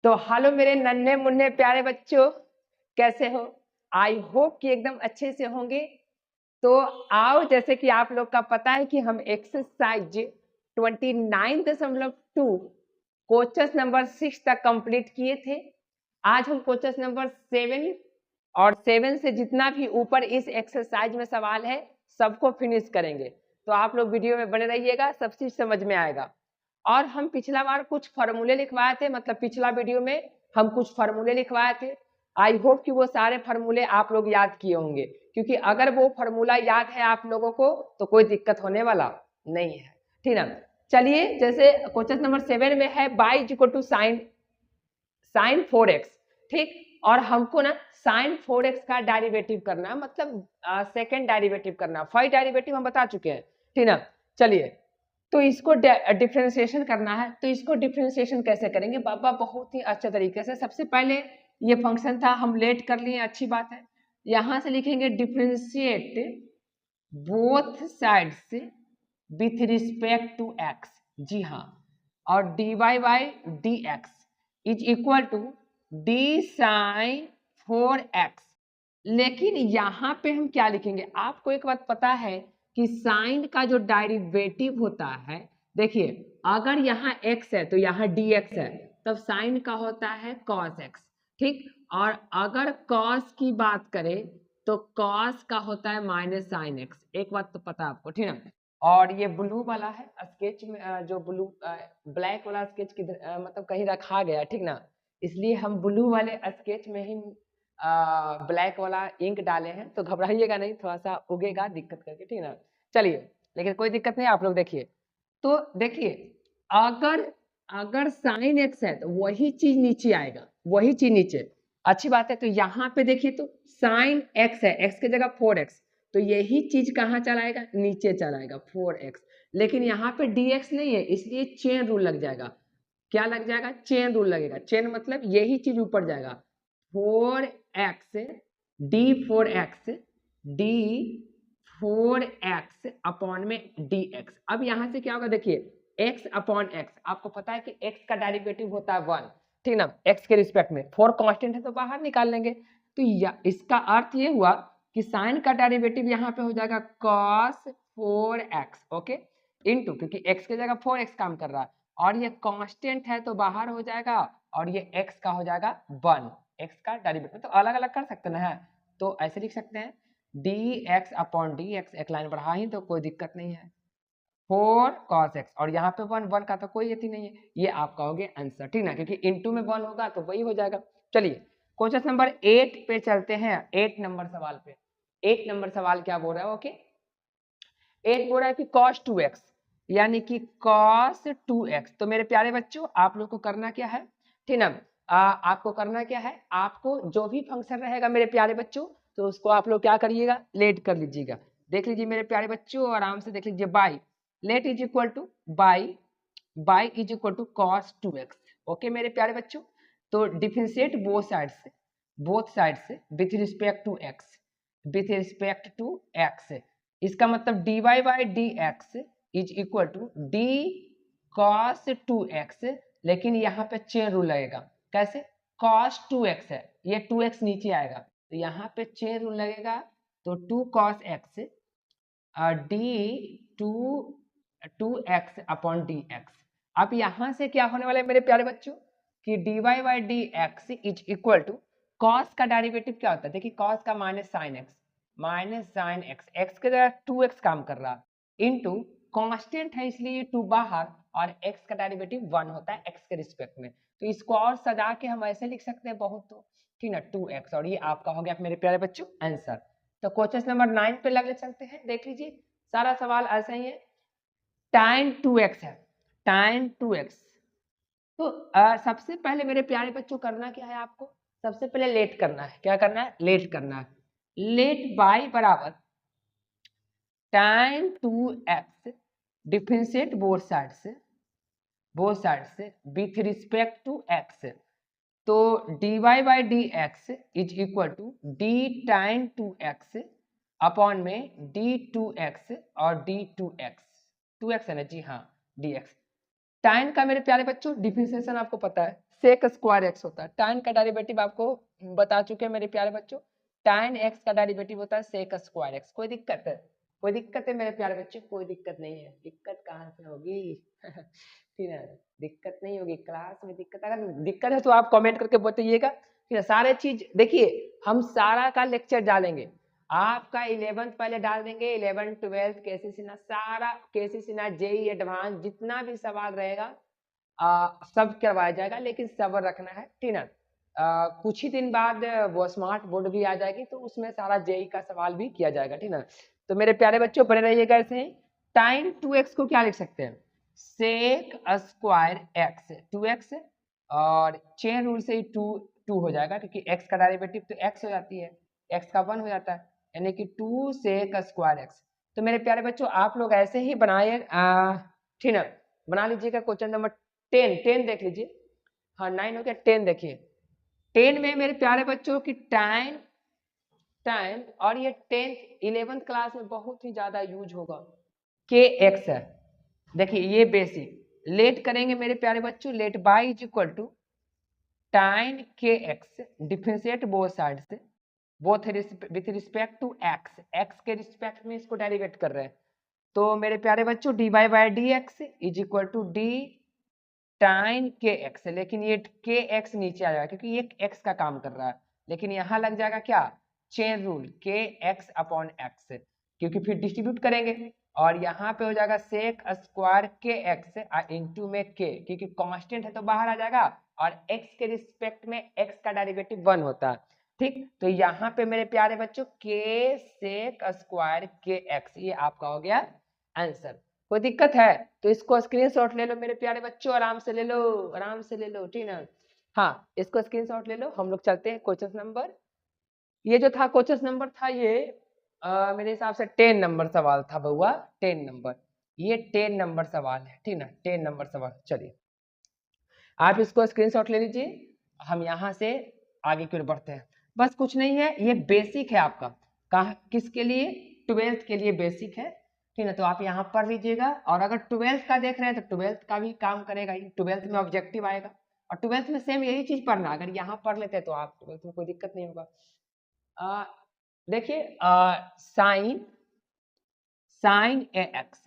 तो हेलो मेरे नन्हे मुन्ने प्यारे बच्चों, कैसे हो? आई होप कि एकदम अच्छे से होंगे। तो आओ, जैसे कि आप लोग का पता है कि हम एक्सरसाइज 29.2 क्वेश्चन नंबर 6 तक कंप्लीट किए थे। आज हम क्वेश्चन नंबर 7 और 7 से जितना भी ऊपर इस एक्सरसाइज में सवाल है सबको फिनिश करेंगे। तो आप लोग वीडियो में बने रहिएगा, सब चीज समझ में आएगा। और हम पिछला बार कुछ फार्मूले लिखवाए थे, मतलब पिछला वीडियो में हम कुछ फार्मूले लिखवाए थे। आई होप कि वो सारे फार्मूले आप लोग याद किए होंगे, क्योंकि अगर वो फार्मूला याद है आप लोगों को तो कोई दिक्कत होने वाला नहीं है, ठीक ना। चलिए, जैसे क्वेश्चन नंबर 7 में है y equal to sign 4x, ठीक। और हमको ना साइन 4x का डेरिवेटिव करना, मतलब सेकेंड डेरिवेटिव करना। फर्स्ट डेरिवेटिव हम बता चुके हैं, ठीक ना। चलिए, तो इसको डिफ्रेंसिएशन करना है। तो इसको डिफ्रेंसिएशन कैसे करेंगे बाबा? बहुत ही अच्छे तरीके से। सबसे पहले ये फंक्शन था, हम लेट कर लिए, अच्छी बात है। यहां से लिखेंगे differentiate both sides with respect to x. जी हाँ, और dy by d x is equal to d sine 4x। लेकिन यहाँ पे हम क्या लिखेंगे? आपको एक बात पता है कि साइन का जो डेरिवेटिव होता है, देखिए, अगर यहाँ x है तो यहाँ dx है, तब साइन का होता है cos x, ठीक। और अगर cos की बात करें तो cos का होता है माइनस साइन x। एक बात तो पता है आपको, ठीक ना। और ये ब्लू वाला है स्केच में, जो ब्लू ब्लैक वाला स्केच किधर मतलब कहीं रखा गया, ठीक ना। इसलिए हम ब्लू वाले स्केच में ही ब्लैक वाला इंक डाले हैं। तो घबराइएगा नहीं, थोड़ा सा उगेगा दिक्कत करके, ठीक ना। चलिए, लेकिन कोई दिक्कत नहीं, आप लोग देखिए। तो देखिए, अगर अगर साइन एक्स है तो वही चीज नीचे आएगा, वही चीज नीचे। अच्छी बात है। तो यहाँ पे देखिए, तो साइन एक्स है, एक्स की जगह 4x, तो यही चीज कहाँ चलाएगा? नीचे चलाएगा 4x। लेकिन यहाँ पे dx नहीं है, इसलिए चेन रूल लग जाएगा। क्या लग जाएगा? चेन रूल लगेगा। चेन मतलब यही चीज ऊपर जाएगा, 4x d4x d4x अपॉन में dx। अब यहां से क्या होगा? देखिए, x अपॉन x, आपको पता है कि x का डेरिवेटिव होता है 1, ठीक ना। x के रिस्पेक्ट में 4 कांस्टेंट है तो बाहर निकाल लेंगे। तो इसका अर्थ ये हुआ कि साइन का डेरिवेटिव यहाँ पे हो जाएगा cos 4x, ओके, इनटू, क्योंकि x की जगह 4x काम कर रहा है और ये कांस्टेंट है तो बाहर हो जाएगा, और ये x का हो जाएगा 1। x का डेरिवेटिव तो अलग अलग कर सकते हैं, तो ऐसे लिख सकते हैं dx अपॉन dx, एक लाइन बढ़ा ही तो कोई दिक्कत नहीं है, 4 cos x, और यहाँ पे 1 का तो कोई यति नहीं है। ये आपका हो गया आंसर, ठीक ना, क्योंकि इनटू में 1 होगा तो वही हो जाएगा। चलिए, क्वेश्चन नंबर 8 पे चलते हैं। 8 नंबर सवाल पे, 8 नंबर सवाल क्या बोल रहा है? ओके, 8 बोल रहा है कि cos 2x, यानी कि cos 2x। तो मेरे प्यारे बच्चों, आप लोग को करना क्या है, ठीक ना। आपको करना क्या है? आपको जो भी फंक्शन रहेगा मेरे प्यारे बच्चों, तो उसको आप लोग क्या करिएगा? लेट कर लीजिएगा। देख लीजिए मेरे प्यारे बच्चों, आराम से देख लीजिए। Y let is equal to y is equal to cos 2x। Okay मेरे प्यारे बच्चों, तो डिफरेंशिएट बोथ साइड से विथ रिस्पेक्ट टू एक्स। इसका मतलब dy by d x is equal to d cos 2x। लेकिन यहाँ पे चेन रूल लगेगा। कैसे? cos 2x है, ये 2x नीचे आएगा तो यहाँ पे चेन रूल लगेगा, तो 2 cos x D 2x upon d x. अब यहाँ से क्या होने वाला है मेरे प्यारे बच्चों कि dy by d x is equal to cos का डेरिवेटिव क्या होता है? देखिए, cos का माइनस साइन एक्स, एक्स के जगह 2x काम कर रहा, इनटू कांस्टेंट है इसलिए ये 2 बाहर, और x का डेरिवेटिव 1 होता है x के रिस्पेक्ट में। तो इसको और सजा के हम ऐसे लिख सकते हैं बहुत, तो ठीक ना, 2x, और ये आपका हो गया मेरे प्यारे बच्चों आंसर। तो क्वेश्चन नंबर 9 पे लगे चलते हैं। देख लीजिए, सारा सवाल ऐसा ही है। tan 2x है, tan 2x। तो सबसे पहले मेरे प्यारे बच्चों करना क्या है? आपको सबसे पहले लेट करना है। क्या करना है? लेट करना है। लेट बाई बराबर tan 2x differentiate both side से विथ रिस्पेक्ट टू x। तो dy by d x is equal to d tan 2x upon में d2x और d2x है ना, जी हाँ, dx। tan का मेरे प्यारे बच्चों डिफरेंशिएशन आपको पता है, सेक स्क्वायर एक्स होता है। tan का डेरिवेटिव आपको बता चुके हैं मेरे प्यारे बच्चों, tan x का डेरिवेटिव होता है सेक स्क्वायर एक्स। कोई दिक्कत है? कोई दिक्कत है मेरे प्यारे बच्चों? कोई दिक्कत नहीं है। दिक्कत कहाँ से होगी? ठीक है, दिक्कत नहीं होगी क्लास में। दिक्कत अगर दिक्कत है तो आप कमेंट करके बताइएगा। ठीक है, सारे चीज देखिए हम सारा का लेक्चर डालेंगे। आपका 11th पहले डाल देंगे, 11 12 केसी सिन्हा, सारा केसी सिन्हा जेई एडवांस जितना भी सवाल रहेगा सब करवाया जाएगा, लेकिन सब्र रखना है। ठीक है, कुछ ही दिन बाद वो स्मार्ट बोर्ड भी आ जाएगी तो उसमें सारा जेई का सवाल भी किया जाएगा। ठीक है, तो मेरे प्यारे बच्चों बने रहिएगा ऐसे ही। टाइम 2x को क्या लिख सकते हैं? सेक स्क्वायर एक्स 2x, और चेन रूल से ही 2 हो जाएगा क्योंकि x का डेरिवेटिव तो x हो जाती है, x का 1 हो जाता है, यानी कि 2 सेक स्क्वायर एक्स। तो मेरे प्यारे बच्चों आप लोग ऐसे ही बनाइए। ठीक है, बना लीजिएगा। क्वेश्चन नंबर 10 देख लीजिए। हाँ 9 हो गया, 10 देखिए। 10 में मेरे प्यारे बच्चों की टाइम और ये 10th 11th क्लास में बहुत ही ज्यादा यूज होगा। के एक्स है, देखिए ये बेसिक लेट करेंगे मेरे प्यारे बच्चों। Let by is equal to time के एक्स, डिफरेंशिएट बोथ साइड से, both with respect to x, x के रिस्पेक्ट में इसको डेरिवेट कर रहे हैं। तो मेरे प्यारे बच्चों d y by d x is equal to d time के एक्स, लेकिन ये के एक्स नीचे आ जाएगा क्योंकि ये एक्स का काम कर रहा है, लेकिन यहाँ लग जाएगा क्या? चेन रूल के एक्स अपॉन एक्स, क्योंकि फिर डिस्ट्रीब्यूट करेंगे और यहाँ पे हो जाएगा सेक स्क्वायर के एक्स इंटू में के, क्योंकि कांस्टेंट है तो बाहर आ जाएगा और एक्स के रिस्पेक्ट में एक्स का डेरिवेटिव 1 होता है। ठीक, तो यहाँ पे मेरे प्यारे बच्चों के सेक स्क्वायर के एक्स, ये आपका हो गया आंसर। कोई दिक्कत है तो इसको स्क्रीनशॉट ले लो मेरे प्यारे बच्चों, आराम से ले लो, आराम से ले लो। ठीक है, हाँ इसको स्क्रीनशॉट ले लो। हम लोग चलते हैं क्वेश्चन नंबर, ये जो था क्वेश्चन नंबर था ये मेरे हिसाब से 10 नंबर सवाल था बउआ, 10 नंबर, ये 10 नंबर सवाल है। ठीक ना, 10 नंबर सवाल। चलिए आप इसको स्क्रीनशॉट ले लीजिए, हम यहाँ से आगे की ओर बढ़ते हैं। बस कुछ नहीं है, ये बेसिक है आपका। कहा किसके लिए? 12th के लिए बेसिक है। ठीक है, तो आप यहाँ पढ़ लीजिएगा। और अगर 12th का देख रहे हैं तो 12th का भी काम करेगा, ये 12th में ऑब्जेक्टिव आएगा और 12th में सेम यही चीज पढ़ना। अगर यहाँ पढ़ लेते हैं तो आप 12th में कोई दिक्कत नहीं होगा। देखिए sine a x,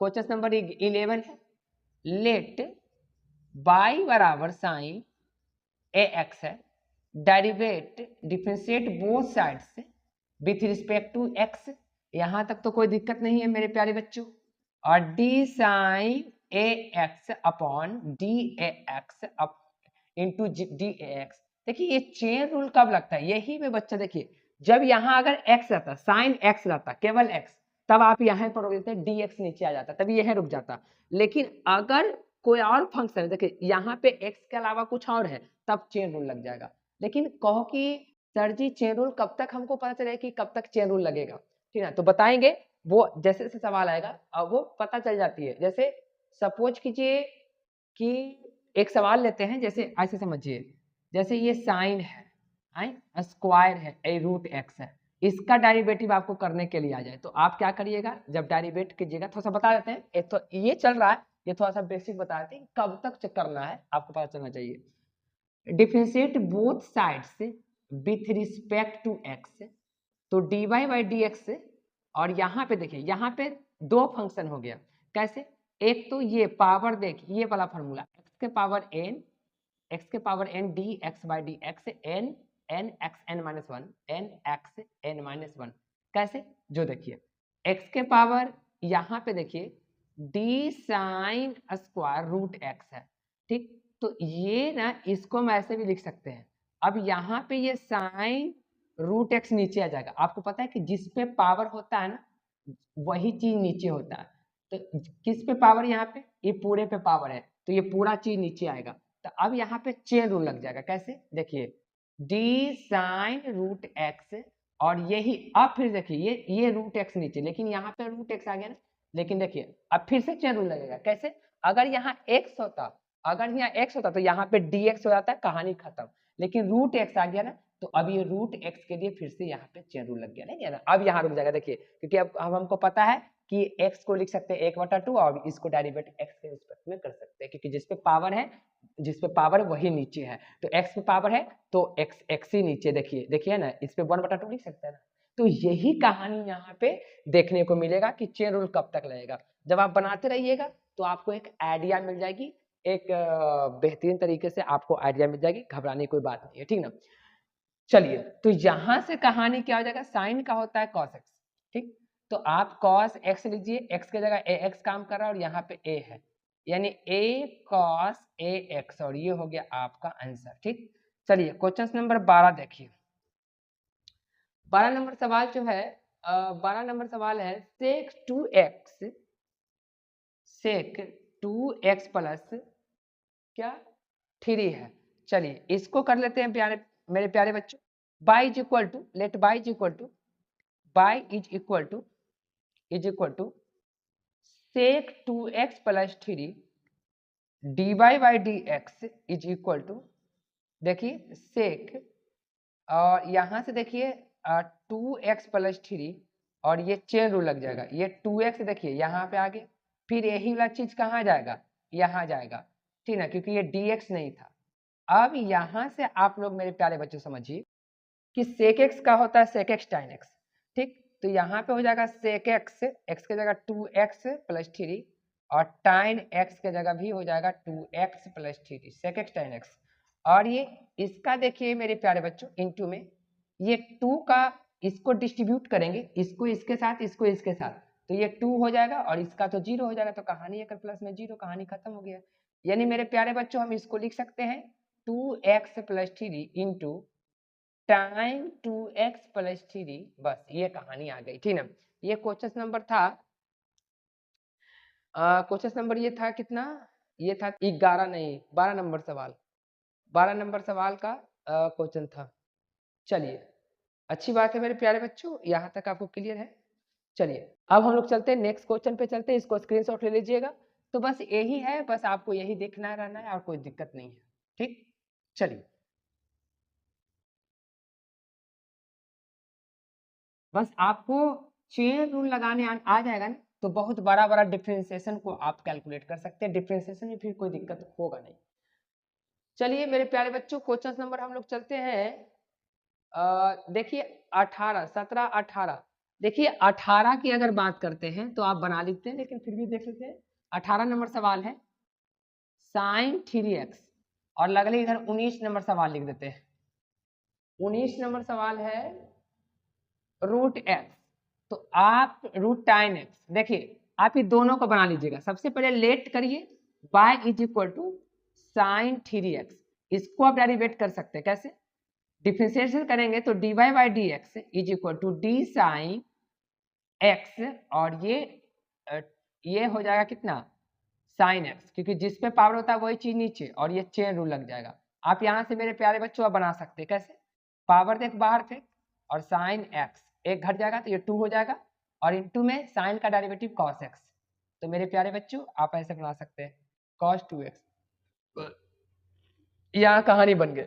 question number 11 है। लेट बाई बराबर साइन ए एक्स है, derivate differentiate both sides with respect to x. यहां तक तो कोई दिक्कत नहीं है मेरे प्यारे बच्चों। और d sine a x upon d a x up into d a x. देखिए ये चेन रूल कब लगता है? यही में बच्चा देखिए, जब यहाँ अगर x रहता, साइन x रहता, केवल x, तब आप यहाँ पर रोक देते हैं, डी एक्स नीचे आ जाता, तभी यह रुक जाता। लेकिन अगर कोई और फंक्शन देखिए यहाँ पे x के अलावा कुछ और है, तब चेन रूल लग जाएगा। लेकिन कहो कि सर जी चेन रूल कब तक हमको पता चलेगा कि कब तक चेन रूल लगेगा? ठीक है, तो बताएंगे वो जैसे जैसे सवाल आएगा और वो पता चल जाती है। जैसे सपोज कीजिए कि एक सवाल लेते हैं, जैसे ऐसे समझिए, जैसे ये साइन है, स्क्वायर है, ए रूट एक्स है, इसका डेरिवेटिव आपको करने के लिए आ जाए तो आप क्या करिएगा? जब डेरिवेट कीजिएगा, थोड़ा सा बता देते हैं, एक तो ये चल रहा है, ये थोड़ा सा बेसिक बता देते हैं कब तक चेक करना है, आपको पता चलना चाहिए। Differentiate both sides with respect to x, तो d y by d x, और यहाँ पे देखिए यहाँ पे दो फंक्शन हो गया। कैसे? एक तो ये पावर देखिए, ये वाला फॉर्मूला एक्स के power n d x by d x n n x n minus one, n x n minus one. कैसे? जो देखिए एक्स के पावर यहाँ पे देखिए d sine square root x है। ठीक, तो ये ना इसको हम ऐसे भी लिख सकते हैं। अब यहाँ पे ये साइन रूट एक्स नीचे आ जाएगा। आपको पता है कि जिस पे पावर होता है ना वही चीज नीचे होता है। तो किस पे पावर? यहाँ पे ये पूरे पे पावर है तो ये पूरा चीज नीचे आएगा। तो अब यहाँ पे चेन रूल लग जाएगा। कैसे? देखिए डी साइन रूट एक्स, और यही अब फिर देखिए ये रूट एक्स नीचे, लेकिन यहाँ पे रूट एक्स आ गया ना, लेकिन देखिए अब फिर से चेन रूल लगेगा। कैसे? अगर यहाँ x होता, तो यहाँ पे dx हो जाता है, कहानी खत्म। लेकिन रूट एक्स आ गया ना, तो अब ये रूट एक्स के लिए फिर से यहाँ पे चेन रूल लग गया, नहीं है ना? अब यहाँ रुक जाएगा देखिए, क्योंकि अब हमको पता है कि x को लिख सकते हैं 1/2 और इसको डेरिवेट x के रिस्पेक्ट में कर सकते हैं, क्योंकि जिस पे पावर है, जिस पे पावर वही नीचे है, तो x पे पावर है तो x ही नीचे, देखिए ना, इस पे 1/2 लिख सकते हैं ना। तो यही कहानी यहाँ पे देखने को मिलेगा कि चेन रूल कब तक लगेगा। जब आप बनाते रहिएगा तो आपको एक आइडिया मिल जाएगी, एक बेहतरीन तरीके से आपको आइडिया मिल जाएगी, घबराने की कोई बात नहीं है, ठीक ना। चलिए, तो यहां से कहानी क्या हो जाएगा, साइन का होता है cos x, ठीक। तो आप cos x लीजिए, x की जगह ax काम कर रहा है और यहाँ पे a है, यानी a cos ax, और ये हो गया आपका आंसर, ठीक। चलिए क्वेश्चन नंबर 12 देखिए। 12 नंबर सवाल जो है, 12 नंबर सवाल है sec 2x प्लस क्या 3 है। चलिए इसको कर लेते हैं मेरे प्यारे बच्चों। y is equal to, let y is equal to sec 2x plus 3 dy by dx is equal to, देखिए sec, और यहां से देखिए 2x प्लस 3, और ये चेन रूल लग जाएगा, ये 2x देखिए यहाँ पे आगे, फिर यही वाला चीज कहाँ जाएगा, यहाँ जाएगा, ठीक ना, क्योंकि ये dx नहीं था। अब यहां से आप लोग मेरे प्यारे बच्चों समझिए कि sec x का होता है sec x tan x, ठीक। तो यहाँ पे हो जाएगा sec x, x की जगह 2x प्लस 3, और tan x की जगह भी हो जाएगा 2x plus 3, sec x tan x। और ये इसका देखिए मेरे प्यारे बच्चों इनटू में, ये 2 का इसको डिस्ट्रीब्यूट करेंगे, इसको इसके साथ, इसको इसके साथ, तो ये 2 हो जाएगा और इसका तो 0 हो जाएगा, तो कहानी अगर प्लस में 0, कहानी खत्म हो गया। यानी मेरे प्यारे बच्चों हम इसको लिख सकते हैं 2x plus 3 into time 2x plus 3, बस ये कहानी आ गई, ठीक ना। ये क्वेश्चन नंबर था, क्वेश्चन नंबर ये था कितना, ये था 11 नहीं 12 नंबर सवाल, 12 नंबर सवाल का क्वेश्चन था। चलिए अच्छी बात है मेरे प्यारे बच्चों, यहाँ तक आपको क्लियर है। चलिए अब हम लोग चलते हैं नेक्स्ट क्वेश्चन पे, चलते हैं, इसको स्क्रीनशॉट ले लीजिएगा। तो बस यही है, बस आपको यही देखना रहना है और कोई दिक्कत नहीं है, ठीक। चलिए बस आपको चेन रूल लगाने आ जाएगा ना, तो बहुत बड़ा बड़ा डिफरेंशिएशन को आप कैलकुलेट कर सकते हैं, डिफरेंशिएशन में फिर कोई दिक्कत होगा नहीं। चलिए मेरे प्यारे बच्चों क्वेश्चन नंबर हम लोग चलते हैं, देखिए 18, 17, 18, देखिए 18 की अगर बात करते हैं तो आप बना लेते हैं, लेकिन फिर भी देख लेते हैं। 18 नंबर सवाल है साइन 3x, और लगले इधर 19 नंबर सवाल लिख देते हैं। 19 नंबर सवाल है रूट एक्स, तो आप रूट टाइन एक्स, देखिए आप ये दोनों को बना लीजिएगा। सबसे पहले लेट करिए y is equal to sine 3x, इसको आप डेरिवेट कर सकते हैं, कैसे डिफरेंशिएशन करेंगे तो dy by d x is equal to d sine x, और ये हो जाएगा कितना साइन एक्स, क्योंकि जिस पे पावर होता है वही चीज नीचे, और ये चेन रूल लग जाएगा। आप यहाँ से मेरे प्यारे बच्चों आप बना सकते हैं, कैसे पावर देख बाहर फेंक, और साइन एक्स एक घट जाएगा तो ये 2 हो जाएगा, और इनटू में साइन का डेरिवेटिव cos x, तो मेरे प्यारे बच्चों आप ऐसे बना सकते हैं cos 2x, यहाँ कहानी बन गई।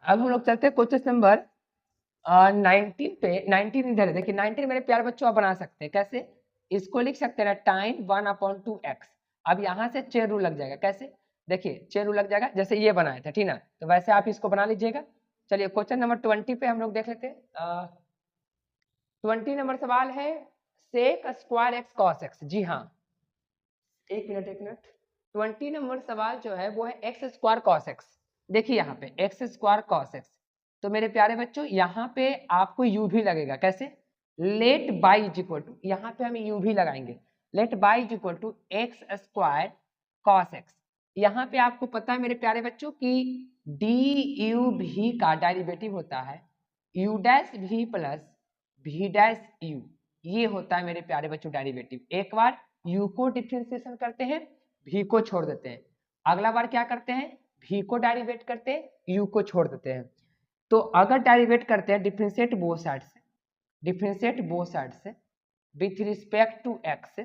अब हम लोग चलते हैं क्वेश्चन नंबर 19 पे। 19 इधर है, देखिए 19 मेरे प्यारे बच्चों आप बना सकते हैं, कैसे इसको लिख सकते हैं टाइम 1/2x। अब यहाँ से चेन रूल लग जाएगा, कैसे देखिए चेन रूल लग जाएगा, जैसे ये बनाया था, ठीक ना, तो वैसे आप इसको बना लीजिएगा। चलिए क्वेश्चन नंबर 20 पे हम लोग देख लेते हैं। 20 नंबर सवाल है sec square x cos x, जी हाँ एक मिनट 20 नंबर सवाल जो है वो है एक्स स्क्वायर कॉस एक्स। देखिए यहाँ पे एक्स स्क्वायर कॉस एक्स, तो मेरे प्यारे बच्चों यहाँ पे आपको यू भी लगेगा, कैसे let by is equal to, यहाँ पे हम यू भी लगाएंगे, let by is equal to x square cos x. यहाँ पे आपको पता है मेरे प्यारे बच्चों कि डी यू भी का डेरिवेटिव होता है यू डैश भी प्लस भी डैश यू, ये होता है मेरे प्यारे बच्चों डेरिवेटिव। एक बार u को डिफरेंशिएशन करते हैं, v को छोड़ देते हैं, अगला बार क्या करते हैं v को डेरिवेट करते हैं, u को छोड़ देते हैं। तो अगर डेरिवेट करते हैं डिफरेंशिएट बोथ साइड से विथ रिस्पेक्ट टू x,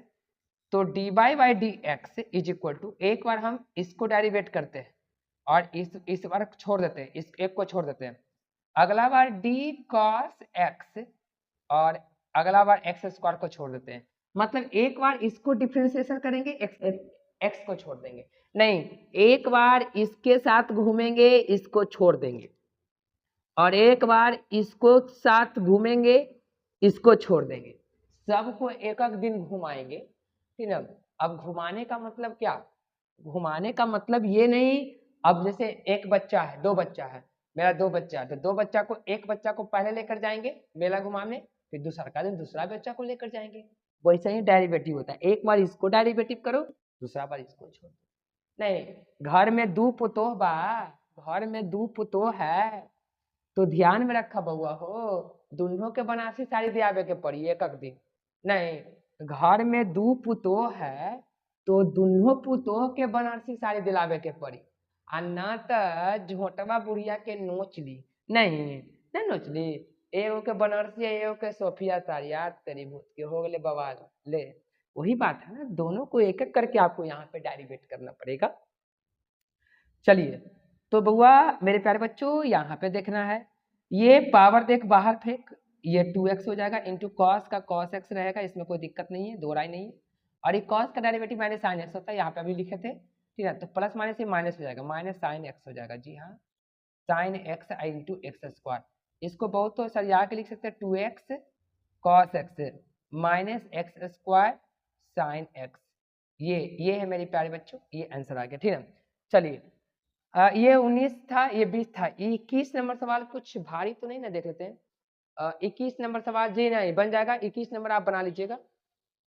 तो dy by d x is equal to, एक बार हम इसको डेरिवेट करते हैं और इस बार छोड़ देते हैं, इस एक को छोड़ देते हैं, अगला बार d cos x और अगला बार एक्स स्क्वायर को छोड़ देते हैं, मतलब एक बार इसको डिफरेंशिएशन करेंगे, एक्स को छोड़ देंगे, नहीं एक बार इसके साथ घूमेंगे इसको छोड़ देंगे, और एक बार इसको साथ घूमेंगे इसको छोड़ देंगे, सबको एक एक दिन घुमाएंगे, ठीक है। अब घुमाने का मतलब क्या, घुमाने का मतलब ये नहीं, अब जैसे एक बच्चा है, दो बच्चा है, मेरा दो बच्चा है, तो दो बच्चा को, एक बच्चा को पहले लेकर जाएंगे मेला घुमाने, फिर दूसरा का दिन दूसरा बच्चा को लेकर जाएंगे, वैसे ही डेरिवेटिव होता है, एक बार इसको डेरिवेटिव करो दूसरा बार इसको छोड़ दो। नहीं घर में दो पुतोह बा, घर में दो पुतोह है तो ध्यान में रखा बउआ हो, दोनों के बनारसी साड़ी दियावे के पड़ी एक एक दिन, नहीं घर में दो पुतोह है तो दोनों पुतोह के बनारसी साड़ी दिलावे के पड़ी, आ ना त झोटवा बुढ़िया के नोच ली, नहीं नहीं नोच ली, एगो के बनारसी एगो के सोफिया साड़ी, याद तेरी भूत के हो गए बवाल ले, वही बात है ना, दोनों को एक एक करके आपको यहाँ पे डेरिवेट करना पड़ेगा। चलिए तो बउआ मेरे प्यारे बच्चों यहाँ पे देखना है, ये पावर देख बाहर फेंक, ये 2x हो जाएगा इंटू कॉस का कॉस एक्स रहेगा, इसमें कोई दिक्कत नहीं है, दो राय नहीं है, और ये कॉस का डेरिवेटिव माइनस साइन एक्स होता है, यहाँ पे अभी लिखे थे, ठीक है, तो प्लस माइनस से माइनस हो जाएगा, माइनस साइन एक्स हो जाएगा, जी हाँ sine x into x square, इसको बहुत तो सरिया के लिख सकते हैं 2x cos x minus x square sine x, ये है मेरे प्यारे बच्चों, ये आंसर आ गया, ठीक है। चलिए ये 19 था, ये 20 था, 21 नंबर सवाल कुछ भारी तो नहीं ना देख लेते हैं, 21 नंबर सवाल जी नहीं बन जाएगा, 21 नंबर आप बना लीजिएगा,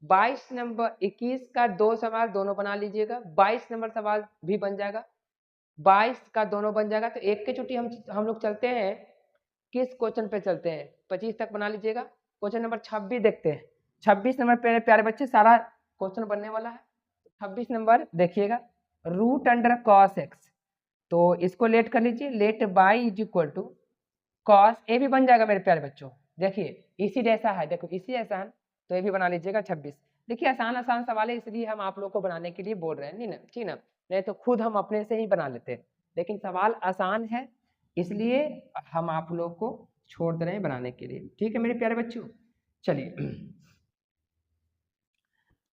22 नंबर 21 का दो सवाल दोनों बना लीजिएगा, 22 नंबर सवाल भी बन जाएगा, 22 का दोनों बन जाएगा, तो एक के छुट्टी हम लोग चलते हैं, किस क्वेश्चन पे चलते हैं, 25 तक बना लीजिएगा, क्वेश्चन नंबर 26 देखते हैं, 26 नंबर पे प्यारे बच्चे सारा क्वेश्चन बनने वाला है, 26 नंबर देखिएगा, रूट अंडर कॉस एक्स, तो इसको लेट कर लीजिए, let by is equal to cos, a भी बन जाएगा मेरे प्यारे बच्चों, देखिए इसी जैसा है, देखो इसी जैसा है, तो ये भी बना लीजिएगा 26, देखिए आसान आसान सवाल है इसलिए हम आप लोग को बनाने के लिए बोल रहे हैं, नहीं ना, ठीक ना, नहीं तो खुद हम अपने से ही बना लेते, लेकिन सवाल आसान है इसलिए हम आप लोग को छोड़ दे रहे हैं बनाने के लिए, ठीक है मेरे प्यारे बच्चों। चलिए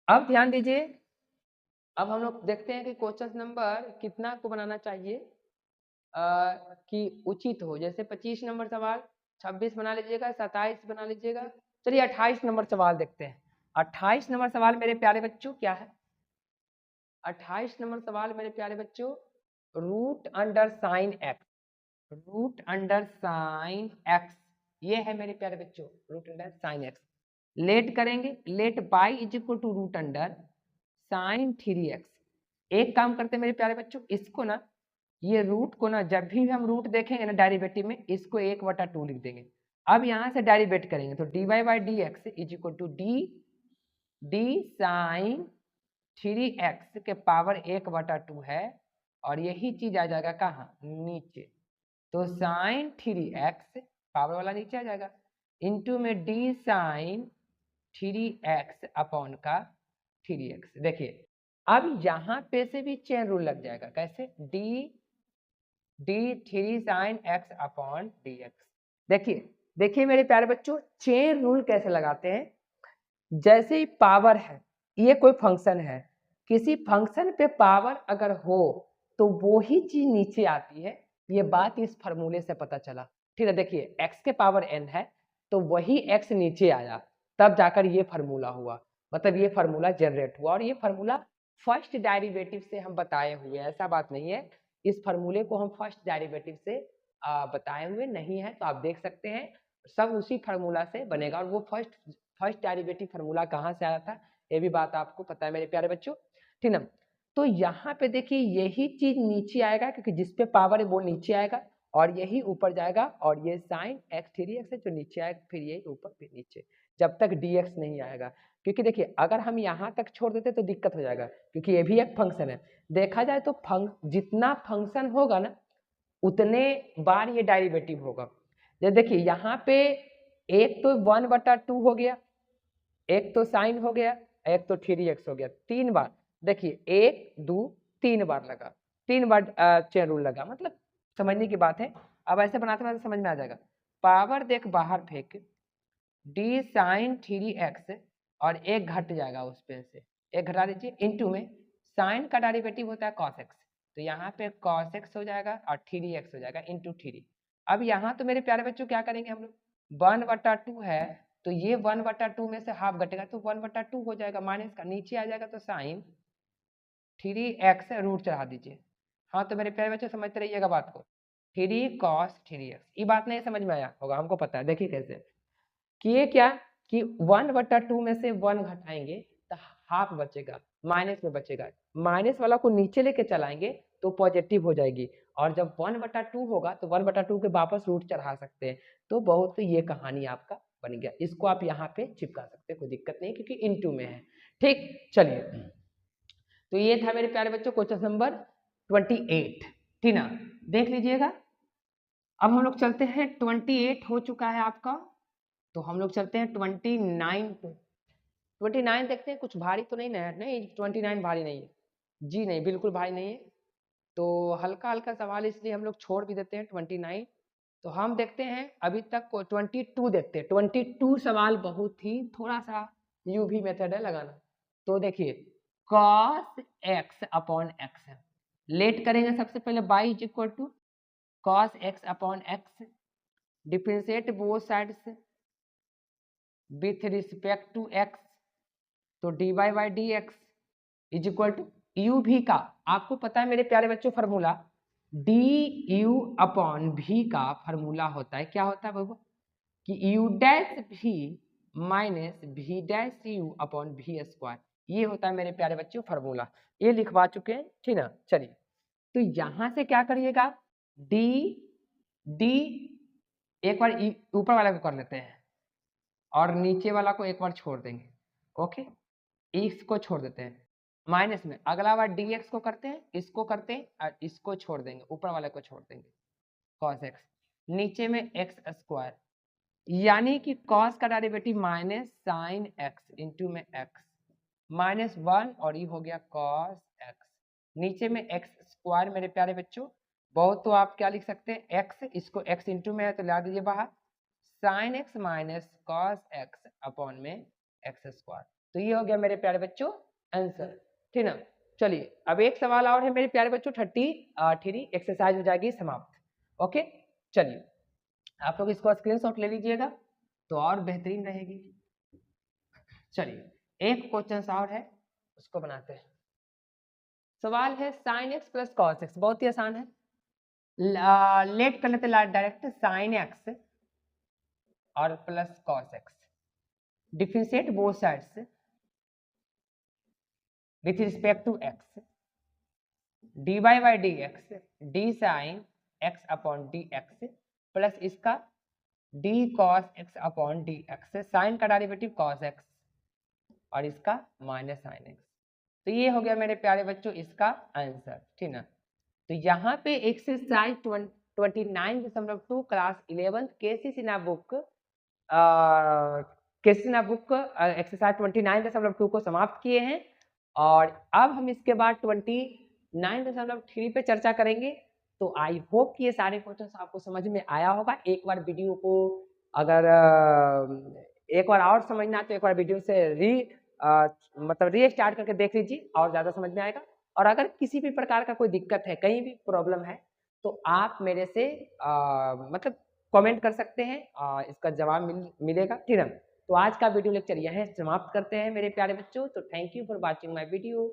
अब ध्यान दीजिए, अब हम लोग देखते हैं कि क्वेश्चन नंबर कितना को बनाना चाहिए कि उचित हो, जैसे 25 नंबर सवाल 26 बना लीजिएगा, 27 बना लीजिएगा, चलिए 28 नंबर सवाल देखते हैं, 28 नंबर सवाल मेरे प्यारे बच्चों क्या है, 28 नंबर सवाल मेरे प्यारे बच्चों, root under sine x, root under sine x, ये है मेरे प्यारे बच्चों root under sine x, let करेंगे, let by is equal to root under sine 3x, एक काम करते हैं मेरे प्यारे बच्चों, इसको ना ये रूट को ना जब भी हम रूट देखेंगे ना डेरिवेटिव में, इसको 1/2 लिख देंगे, अब यहाँ से डेरिवेट करेंगे तो dy by d x is equal to d sine 3x के पावर 1/2 है, और यही चीज आ जाएगा कहाँ नीचे, तो साइन 3x पावर वाला नीचे आ जाएगा, इंटू में डी साइन 3x अपॉन का 3x, देखिए अब यहाँ पे से भी चेन रूल लग जाएगा, कैसे d 3 sine x upon d x, देखिए देखिए मेरे प्यारे बच्चों चेन रूल कैसे लगाते हैं, जैसे ही पावर है, ये कोई फंक्शन है, किसी फंक्शन पे पावर अगर हो तो वो ही चीज नीचे आती है, ये बात इस फार्मूले से पता चला, ठीक है, देखिए x के पावर n है तो वही x नीचे आया, तब जाकर ये फार्मूला हुआ, मतलब ये फार्मूला जनरेट हुआ, और ये फार्मूला फर्स्ट डेरिवेटिव से हम बताए हुए, ऐसा बात नहीं है, इस फार्मूले को हम फर्स्ट डेरिवेटिव से बताए हुए नहीं है, तो आप देख सकते हैं सब उसी फार्मूला से बनेगा, और वो फर्स्ट डेरिवेटिव फार्मूला कहाँ से आया था ये भी बात आपको पता है मेरे प्यारे बच्चों, ठीक ना, तो यहाँ पे देखिए यही चीज नीचे आएगा क्योंकि जिसपे पावर है वो नीचे आएगा, और यही ऊपर जाएगा, और ये साइन x 3x है जो नीचे आएगा, फिर ये ऊपर फिर नीचे, जब तक dx नहीं आएगा, क्योंकि देखिए अगर हम यहाँ तक छोड़ देते तो दिक्कत हो जाएगा, क्योंकि ये भी एक फंक्शन है, देखा जाए तो जितना फंक्शन होगा ना उतने बार ये डेरिवेटिव होगा, जैसे देखिए यहाँ पे एक तो 1/2 हो गया, एक तो साइन हो गया, एक तो 3x हो गया, 3 बार, देखिए 1 2 3 बार लगा, 3 बार चेन रूल लगा, मतलब समझने की बात है, अब ऐसे बनाते बनाते समझ में आ जाएगा, पावर देख बाहर फेंक, डी साइन 3x और एक घट जाएगा उस पे से, एक घटा दीजिए, इनटू में साइन का डेरिवेटिव होता है cos x, तो यहाँ पे cos x हो जाएगा और 3x हो जाएगा इंटू 3। अब यहाँ तो मेरे प्यारे बच्चों क्या करेंगे हम लोग, 1/2 है तो ये 1/2 में से हाफ घटेगा तो 1/2 हो जाएगा, माइनस का नीचे आ जाएगा तो साइन 3x रूट चढ़ा दीजिए। हाँ तो मेरे प्यारे बच्चों समझते रहिएगा बात को, 3 cos 3x, ये बात नहीं समझ में आया होगा, हमको पता है। देखिए कैसे कि ये क्या कि 1/2 में से 1 घटाएंगे तो हाफ बचेगा, माइनस में बचेगा, माइनस वाला को नीचे लेके चलाएंगे तो पॉजिटिव हो जाएगी, और जब 1/2 होगा तो 1/2 के वापस रूट चढ़ा सकते हैं। तो बहुत ये कहानी आपका बन गया, इसको आप यहाँ पे चिपका सकते हैं, कोई दिक्कत नहीं क्योंकि इनटू में है। ठीक, चलिए तो ये था मेरे प्यारे बच्चों क्वेश्चन नंबर 28, ठीक ना, देख लीजिएगा। अब हम लोग चलते हैं 28 हो चुका है आपका, तो हम लोग चलते हैं 29 पे। 29 देखते हैं, कुछ भारी तो नहीं है, नहीं 29 भारी नहीं है जी, नहीं बिल्कुल भारी नहीं है, तो हल्का हल्का सवाल इसलिए हम लोग छोड़ भी देते हैं 29। तो हम देखते हैं अभी तक को 22 देखते हैं। 22 सवाल बहुत ही थोड़ा सा यू भी मेथड है लगाना। तो देखिए cos x upon x, let करेंगे सबसे पहले y is equal to cos x upon x, differentiate both sides with respect to x, तो dy by d x is equal to u भी का, आपको पता है मेरे प्यारे बच्चों फार्मूला डी यू अपॉन भी का फार्मूला होता है, क्या होता है बाबू कि यू डैश भी माइनस भी डैश यू अपॉन भी स्क्वायर, ये होता है मेरे प्यारे बच्चों फार्मूला, ये लिखवा चुके हैं, ठीक ना। चलिए तो यहां से क्या करिएगा, डी डी एक बार ऊपर वाला को कर लेते हैं और नीचे वाला को एक बार छोड़ देंगे, ओके, एक्स को छोड़ देते हैं, माइनस में अगला बार dx को करते हैं, इसको करते हैं और इसको छोड़ देंगे, ऊपर वाले को छोड़ देंगे, cos x, नीचे में x स्क्वायर, यानी कि cos का derivative minus sine x into में x माइनस 1 और ये हो गया cos x, नीचे में x स्क्वायर मेरे प्यारे बच्चों, बहुत तो आप क्या लिख सकते हैं x, इसको x इंटू में है तो ला दीजिए बाहर, sine x minus cos x upon में x स्क्वायर, तो ये हो गया मेरे प्यारे बच्चों आंसर, ठीक ना। चलिए अब एक सवाल और है मेरे प्यारे बच्चों 33, एक्सरसाइज हो जाएगी समाप्त, ओके। चलिए आप लोग इसको स्क्रीनशॉट ले लीजिएगा तो और बेहतरीन रहेगी। चलिए एक क्वेश्चन और है उसको बनाते हैं। सवाल है sine x plus cos x, बहुत ही आसान है, लेट कर लेते डायरेक्ट, साइन एक्स और plus cos x, differentiate both sides with respect to x, dy by dx d sin x upon dx plus इसका d cos x upon dx, sine का derivative cos x और इसका minus sine x, तो ये हो गया मेरे प्यारे बच्चों इसका आंसर, ठीक ना। तो यहाँ पे एक्सरसाइज 29.2 क्लास 11 केसी सिन्हा बुक एक्सरसाइज 29.2 को समाप्त किए हैं, और अब हम इसके बाद 29.3 पे चर्चा करेंगे। तो आई होप कि ये सारे क्वेश्चन आपको समझ में आया होगा। एक बार वीडियो को अगर एक बार और समझना तो एक बार वीडियो से मतलब रीस्टार्ट करके देख लीजिए और ज़्यादा समझ में आएगा। और अगर किसी भी प्रकार का कोई दिक्कत है, कहीं भी प्रॉब्लम है, तो आप मेरे से मतलब कमेंट कर सकते हैं, इसका जवाब मिलेगा, ठीक है। तो आज का वीडियो लेक्चर यहीं समाप्त करते हैं मेरे प्यारे बच्चों। तो thank you for watching my video.